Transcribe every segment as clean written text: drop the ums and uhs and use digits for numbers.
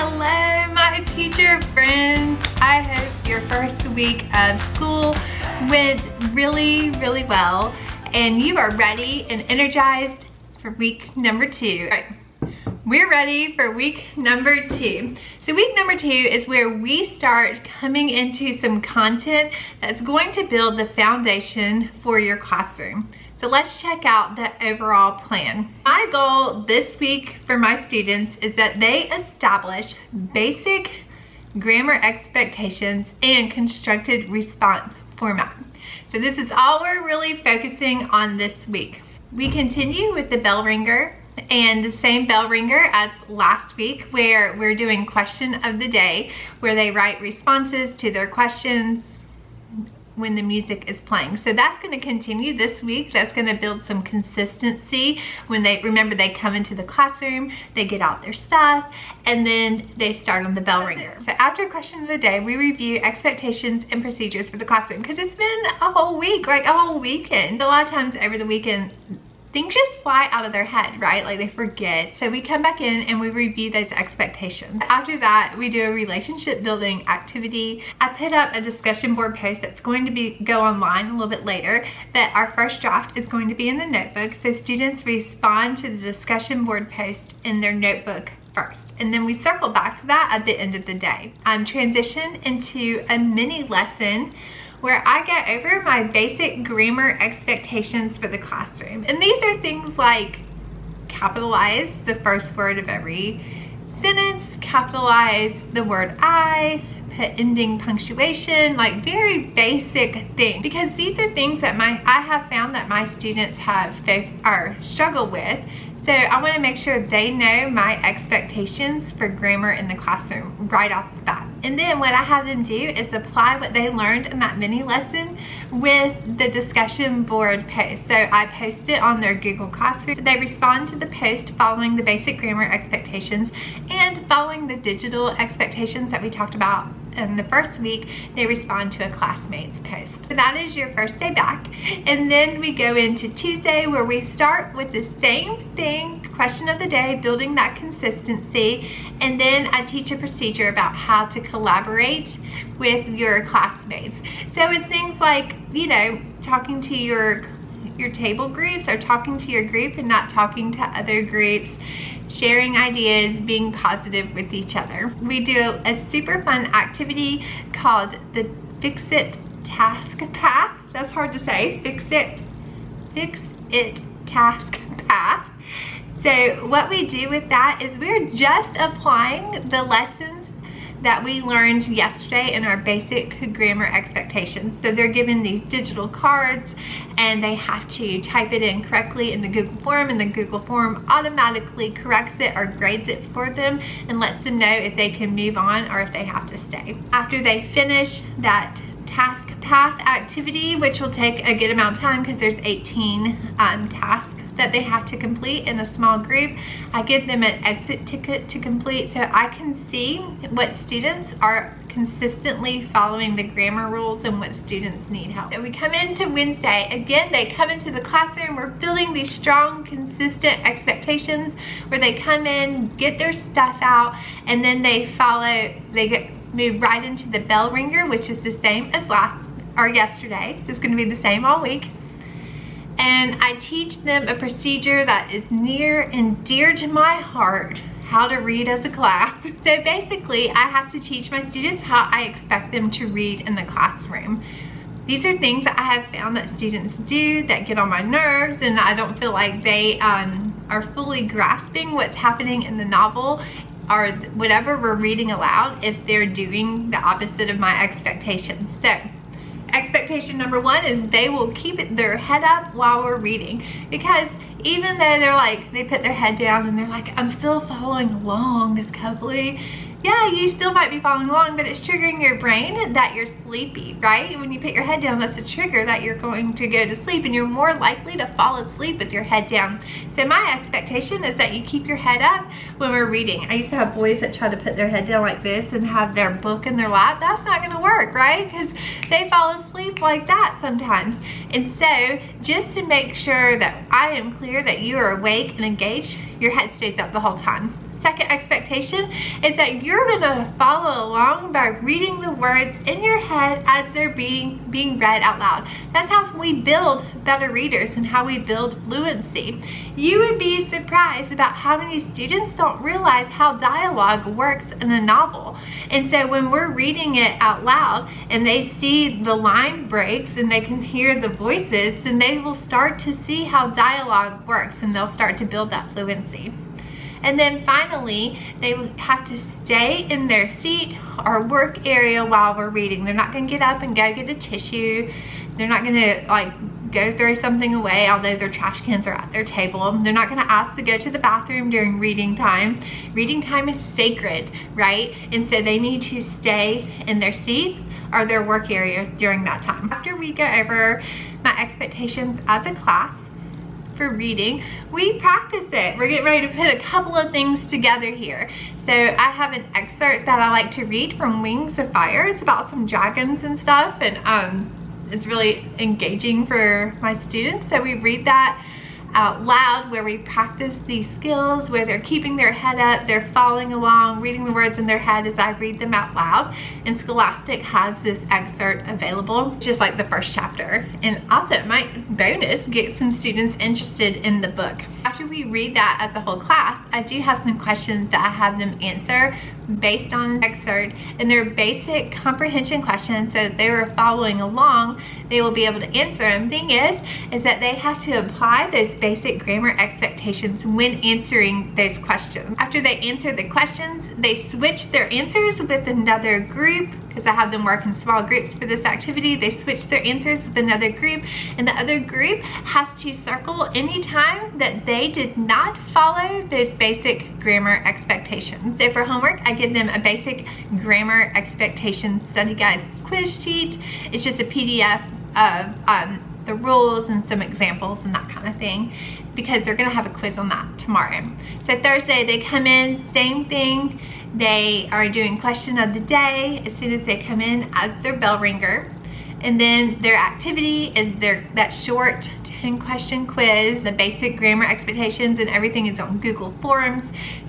Hello, my teacher friends. I hope your first week of school went really well and you are ready and energized for week number 2. All right. We're ready for week number 2. So week number 2 is where we start coming into some content that's going to build the foundation for your classroom. So let's check out the overall plan. My goal this week for my students is that they establish basic grammar expectations and constructed response format. So this is all we're really focusing on this week. We continue with the bell ringer and the same bell ringer as last week, where we're doing question of the day, where they write responses to their questions when the music is playing. So that's going to continue this week. That's going to build some consistency when they come into the classroom, they get out their stuff, and then they start on the bell ringer. So after question of the day, we review expectations and procedures for the classroom, because it's been a whole week, like a whole weekend. A lot of times over the weekend, things just fly out of their head, right? Like they forget. So we come back in and we review those expectations. After that, we do a relationship building activity. I put up a discussion board post that's going to go online a little bit later, but our first draft is going to be in the notebook. So students respond to the discussion board post in their notebook first. And then we circle back to that at the end of the day. Transition into a mini lesson where I go over my basic grammar expectations for the classroom. And these are things like capitalize the first word of every sentence, capitalize the word I, put ending punctuation, like very basic things. Because these are things that I have found that my students struggle with. So I want to make sure they know my expectations for grammar in the classroom right off the bat. And then what I have them do is apply what they learned in that mini lesson with the discussion board post. So I post it on their Google Classroom. So they respond to the post following the basic grammar expectations and following the digital expectations that we talked about in the first week. They respond to a classmate's post. So that is your first day back. And then we go into Tuesday, where we start with the same thing, question of the day, building that consistency. And then I teach a procedure about how to collaborate with your classmates. So it's things like, you know, talking to your table groups, or talking to your group and not talking to other groups, sharing ideas, being positive with each other. We do a super fun activity called the Fix It Task Path. That's hard to say. Fix It Task Path. So what we do with that is we're just applying the lessons that we learned yesterday in our basic grammar expectations. So they're given these digital cards and they have to type it in correctly in the Google form, and the Google form automatically corrects it or grades it for them and lets them know if they can move on or if they have to stay. After they finish that task path activity, which will take a good amount of time because there's 18 tasks that they have to complete in a small group, I give them an exit ticket to complete so I can see what students are consistently following the grammar rules and what students need help. So we come into Wednesday. Again, they come into the classroom. We're building these strong, consistent expectations where they come in, get their stuff out, and then they move right into the bell ringer, which is the same as yesterday. It's going to be the same all week. And I teach them a procedure that is near and dear to my heart, how to read as a class. So basically, I have to teach my students how I expect them to read in the classroom. These are things that I have found that students do that get on my nerves, and I don't feel like they are fully grasping what's happening in the novel or whatever we're reading aloud if they're doing the opposite of my expectations. So expectation number 1 is they will keep their head up while we're reading, because even though they put their head down and they're like, I'm still following along, Miss Copley. Yeah, you still might be following along, but it's triggering your brain that you're sleepy, right? When you put your head down, that's a trigger that you're going to go to sleep, and you're more likely to fall asleep with your head down. So my expectation is that you keep your head up when we're reading. I used to have boys that try to put their head down like this and have their book in their lap. That's not gonna work, right? Because they fall asleep like that sometimes. And so just to make sure that I am clear that you are awake and engaged, your head stays up the whole time. second expectation is that you're gonna follow along by reading the words in your head as they're being read out loud. That's how we build better readers and how we build fluency. You would be surprised about how many students don't realize how dialogue works in a novel. And so when we're reading it out loud and they see the line breaks and they can hear the voices, then they will start to see how dialogue works and they'll start to build that fluency. And then finally, they have to stay in their seat or work area while we're reading. They're not gonna get up and go get a tissue. They're not gonna like go throw something away, although their trash cans are at their table. They're not gonna ask to go to the bathroom during reading time. Reading time is sacred, right? And so they need to stay in their seats or their work area during that time. After we go over my expectations as a class, for reading, we practice it. We're getting ready to put a couple of things together here. So I have an excerpt that I like to read from Wings of Fire. It's about some dragons and stuff, and it's really engaging for my students. So we read that out loud, where we practice these skills, where they're keeping their head up, they're following along, reading the words in their head as I read them out loud. And Scholastic has this excerpt available, just like the first chapter. And also it might bonus get some students interested in the book. After we read that as a whole class, I do have some questions that I have them answer based on the excerpt, and they're basic comprehension questions, so if they were following along, they will be able to answer them. Thing is that they have to apply those basic grammar expectations when answering those questions. After they answer the questions, they switch their answers with another group, because I have them work in small groups for this activity. They switch their answers with another group, and the other group has to circle any time that they did not follow those basic grammar expectations. So for homework, I give them a basic grammar expectations study guide quiz sheet. It's just a PDF of the rules and some examples and that kind of thing, because they're gonna have a quiz on that tomorrow. So Thursday, they come in, same thing. They are doing question of the day as soon as they come in as their bell ringer. And then their activity is that short 10-question quiz. The basic grammar expectations and everything is on Google Forms.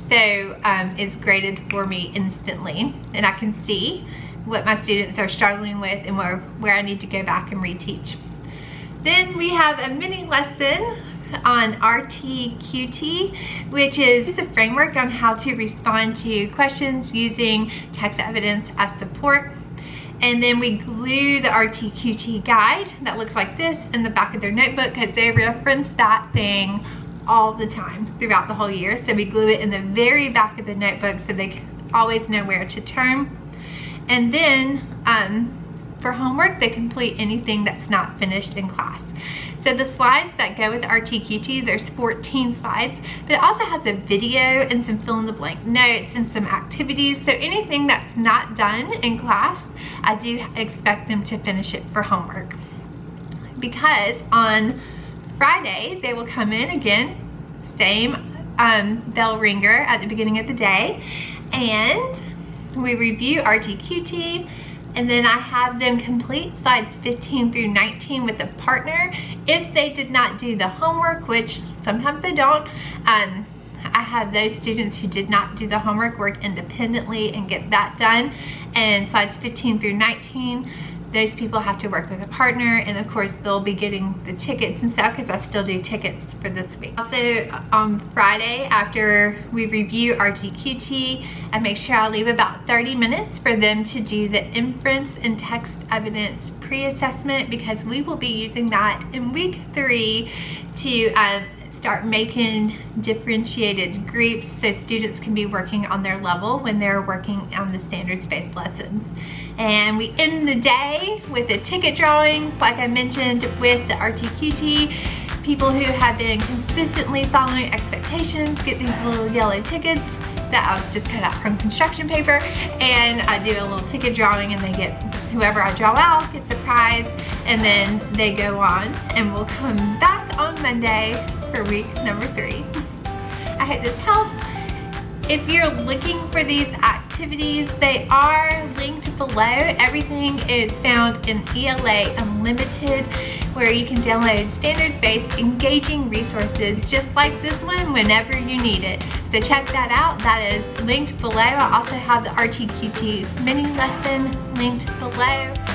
So it's graded for me instantly. And I can see what my students are struggling with and where I need to go back and reteach. Then we have a mini lesson on RTQT, which is a framework on how to respond to questions using text evidence as support. And then we glue the RTQT guide that looks like this in the back of their notebook, because they reference that thing all the time throughout the whole year. So we glue it in the very back of the notebook so they always know where to turn. And then for homework, they complete anything that's not finished in class. So the slides that go with RTQT, there's 14 slides, but it also has a video and some fill-in-the-blank notes and some activities. So anything that's not done in class, I do expect them to finish it for homework. Because on Friday, they will come in again, same bell ringer at the beginning of the day, and we review RTQT. And then I have them complete slides 15 through 19 with a partner. If they did not do the homework, which sometimes they don't, I have those students who did not do the homework work independently and get that done. And slides 15 through 19, those people have to work with a partner, and of course they'll be getting the tickets and stuff, because I still do tickets for this week. Also on Friday, after we review RTQT, I make sure I leave about 30 minutes for them to do the inference and text evidence pre-assessment, because we will be using that in week 3 to start making differentiated groups so students can be working on their level when they're working on the standards-based lessons. And we end the day with a ticket drawing, like I mentioned, with the RTQT. People who have been consistently following expectations get these little yellow tickets that I'll just cut out from construction paper, and I do a little ticket drawing, and they get, whoever I draw out gets a prize, and then they go on, and we'll come back on Monday for week number 3. I hope this helps. If you're looking for these activities, they are linked below. Everything is found in ELA Unlimited. where you can download standards-based engaging resources just like this one whenever you need it. So check that out. That is linked below. I also have the RTQ2 mini lesson linked below.